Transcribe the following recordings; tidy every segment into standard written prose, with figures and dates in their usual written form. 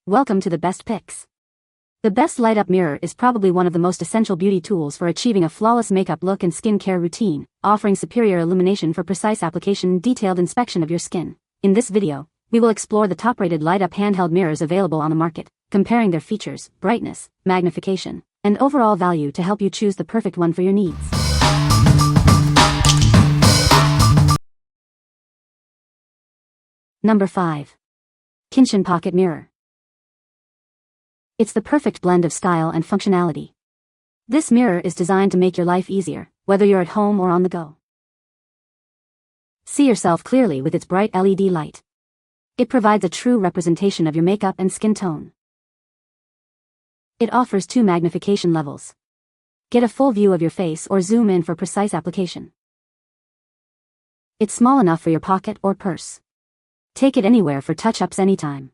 Welcome to the Best Picks. The Best Light Up Mirror is probably one of the most essential beauty tools for achieving a flawless makeup look and skincare routine, offering superior illumination for precise application and detailed inspection of your skin. In this video, we will explore the top-rated light-up handheld mirrors available on the market, comparing their features, brightness, magnification, and overall value to help you choose the perfect one for your needs. Number 5. Kintion Pocket Mirror. It's the perfect blend of style and functionality. This mirror is designed to make your life easier, whether you're at home or on the go. See yourself clearly with its bright LED light. It provides a true representation of your makeup and skin tone. It offers 2 magnification levels. Get a full view of your face or zoom in for precise application. It's small enough for your pocket or purse. Take it anywhere for touch-ups anytime.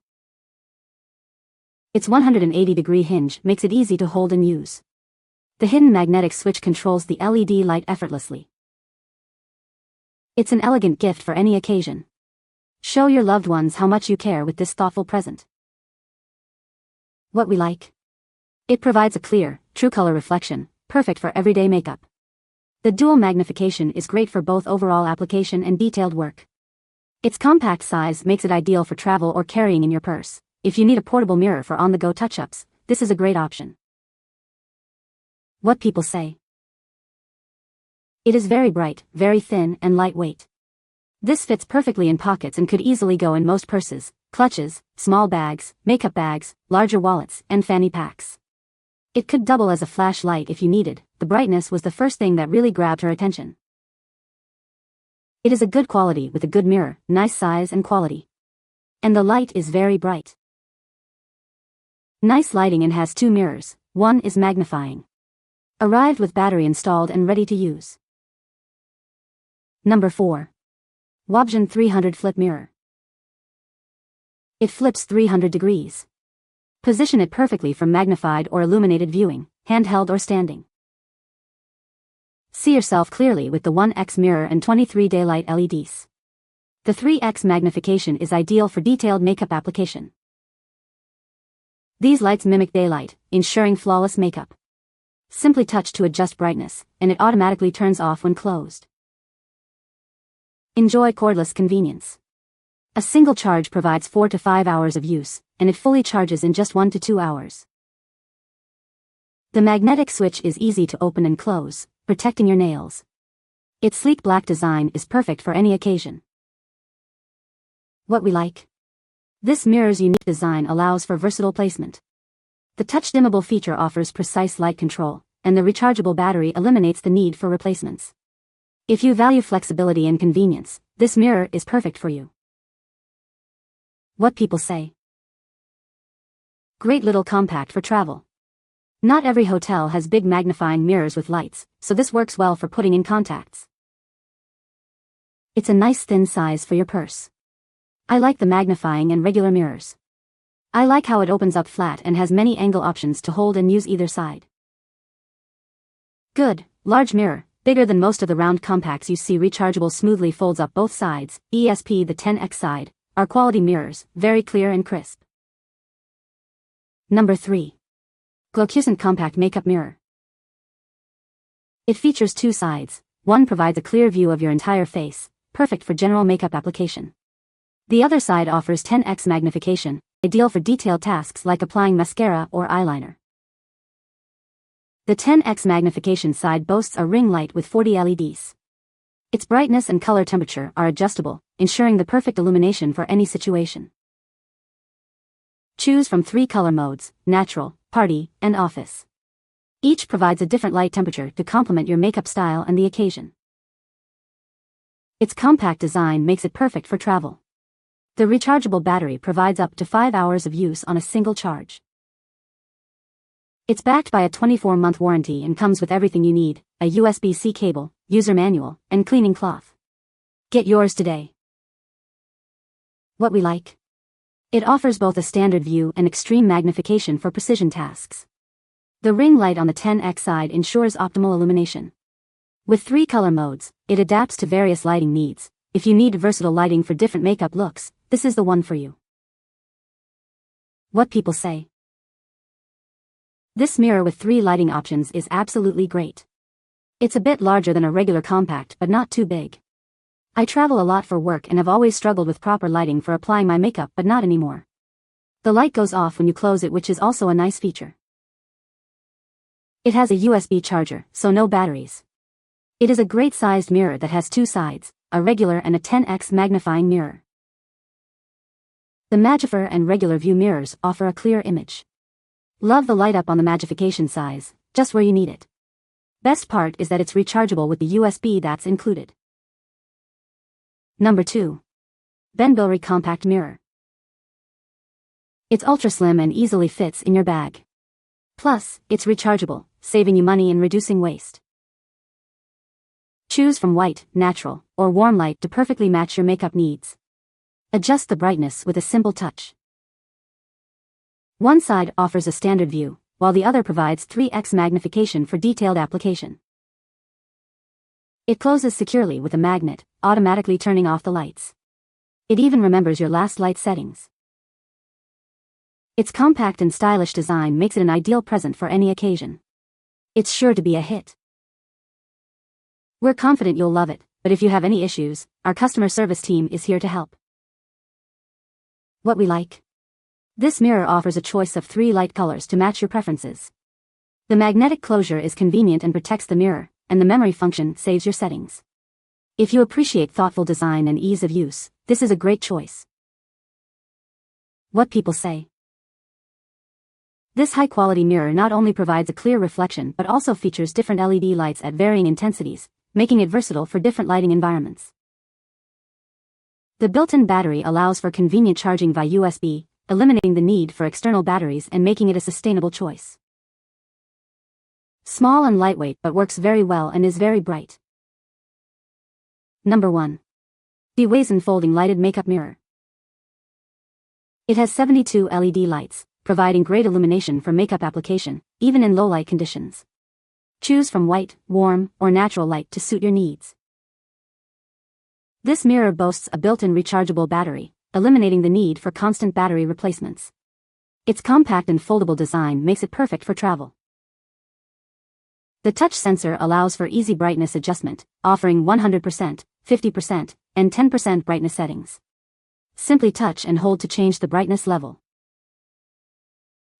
Its 180-degree hinge makes it easy to hold and use. The hidden magnetic switch controls the LED light effortlessly. It's an elegant gift for any occasion. Show your loved ones how much you care with this thoughtful present. What we like. It provides a clear, true color reflection, perfect for everyday makeup. The dual magnification is great for both overall application and detailed work. Its compact size makes it ideal for travel or carrying in your purse. If you need a portable mirror for on-the-go touch-ups, this is a great option. What people say. It is very bright, very thin, and lightweight. This fits perfectly in pockets and could easily go in most purses, clutches, small bags, makeup bags, larger wallets, and fanny packs. It could double as a flashlight if you needed. The brightness was the first thing that really grabbed her attention. It is a good quality with a good mirror, nice size and quality. And the light is very bright. Nice lighting and has 2 mirrors, one is magnifying. Arrived with battery installed and ready to use. Number 4. Wobsion 300 Flip Mirror. It flips 300 degrees. Position it perfectly for magnified or illuminated viewing, handheld or standing. See yourself clearly with the 1x mirror and 23 daylight LEDs. The 3x magnification is ideal for detailed makeup application. These lights mimic daylight, ensuring flawless makeup. Simply touch to adjust brightness, and it automatically turns off when closed. Enjoy cordless convenience. A single charge provides 4 to 5 hours of use, and it fully charges in just 1 to 2 hours. The magnetic switch is easy to open and close, protecting your nails. Its sleek black design is perfect for any occasion. What we like. This mirror's unique design allows for versatile placement. The touch dimmable feature offers precise light control, and the rechargeable battery eliminates the need for replacements. If you value flexibility and convenience, this mirror is perfect for you. What people say. Great little compact for travel. Not every hotel has big magnifying mirrors with lights, so this works well for putting in contacts. It's a nice thin size for your purse. I like the magnifying and regular mirrors. I like how it opens up flat and has many angle options to hold and use either side. Good, large mirror, bigger than most of the round compacts you see. Rechargeable, smoothly folds up both sides. ESP the 10x side, are quality mirrors, very clear and crisp. Number 3. Glocusent Compact Makeup Mirror. It features 2 sides. One provides a clear view of your entire face, perfect for general makeup application. The other side offers 10x magnification, ideal for detailed tasks like applying mascara or eyeliner. The 10x magnification side boasts a ring light with 40 LEDs. Its brightness and color temperature are adjustable, ensuring the perfect illumination for any situation. Choose from 3 color modes: natural, party, and office. Each provides a different light temperature to complement your makeup style and the occasion. Its compact design makes it perfect for travel. The rechargeable battery provides up to 5 hours of use on a single charge. It's backed by a 24-month warranty and comes with everything you need: a USB-C cable, user manual, and cleaning cloth. Get yours today. What we like. It offers both a standard view and extreme magnification for precision tasks. The ring light on the 10x side ensures optimal illumination. With 3 color modes, it adapts to various lighting needs. If you need versatile lighting for different makeup looks, this is the one for you. What people say. This mirror with 3 lighting options is absolutely great. It's a bit larger than a regular compact but not too big. I travel a lot for work and have always struggled with proper lighting for applying my makeup, but not anymore. The light goes off when you close it, which is also a nice feature. It has a USB charger, so no batteries. It is a great sized mirror that has 2 sides, a regular and a 10x magnifying mirror. The Magnifier and regular view mirrors offer a clear image. Love the light up on the magnification size, just where you need it. Best part is that it's rechargeable with the USB that's included. Number 2. Benbilry Compact Mirror. It's ultra slim and easily fits in your bag. Plus, it's rechargeable, saving you money and reducing waste. Choose from white, natural, or warm light to perfectly match your makeup needs. Adjust the brightness with a simple touch. One side offers a standard view, while the other provides 3x magnification for detailed application. It closes securely with a magnet, automatically turning off the lights. It even remembers your last light settings. Its compact and stylish design makes it an ideal present for any occasion. It's sure to be a hit. We're confident you'll love it, but if you have any issues, our customer service team is here to help. What we like. This mirror offers a choice of 3 light colors to match your preferences. The magnetic closure is convenient and protects the mirror, and the memory function saves your settings. If you appreciate thoughtful design and ease of use, this is a great choice. What people say. This high-quality mirror not only provides a clear reflection but also features different LED lights at varying intensities, making it versatile for different lighting environments. The built-in battery allows for convenient charging via USB, eliminating the need for external batteries and making it a sustainable choice. Small and lightweight but works very well and is very bright. Number 1. DEWEISN Folding Lighted Makeup Mirror. It has 72 LED lights, providing great illumination for makeup application, even in low light conditions. Choose from white, warm, or natural light to suit your needs. This mirror boasts a built-in rechargeable battery, eliminating the need for constant battery replacements. Its compact and foldable design makes it perfect for travel. The touch sensor allows for easy brightness adjustment, offering 100%, 50%, and 10% brightness settings. Simply touch and hold to change the brightness level.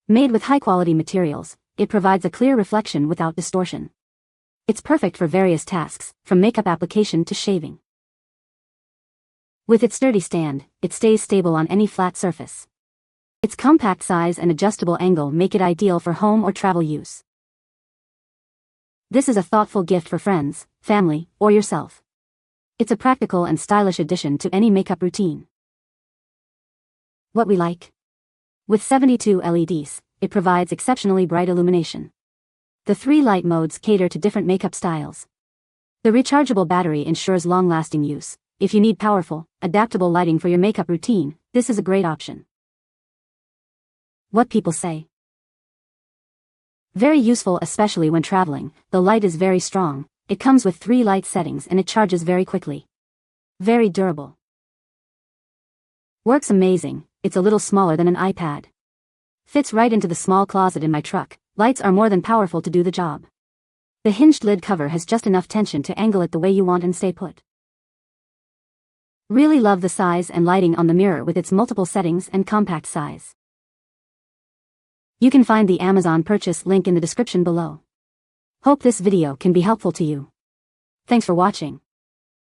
Made with high-quality materials, it provides a clear reflection without distortion. It's perfect for various tasks, from makeup application to shaving. With its sturdy stand, it stays stable on any flat surface. Its compact size and adjustable angle make it ideal for home or travel use. This is a thoughtful gift for friends, family, or yourself. It's a practical and stylish addition to any makeup routine. What we like. With 72 LEDs, it provides exceptionally bright illumination. The 3 light modes cater to different makeup styles. The rechargeable battery ensures long-lasting use. If you need powerful, adaptable lighting for your makeup routine, this is a great option. What people say. Very useful, especially when traveling. The light is very strong. It comes with 3 light settings and it charges very quickly. Very durable. Works amazing. It's a little smaller than an iPad. Fits right into the small closet in my truck. Lights are more than powerful to do the job. The hinged lid cover has just enough tension to angle it the way you want and stay put. Really love the size and lighting on the mirror with its multiple settings and compact size. You can find the Amazon purchase link in the description below. Hope this video can be helpful to you. Thanks for watching.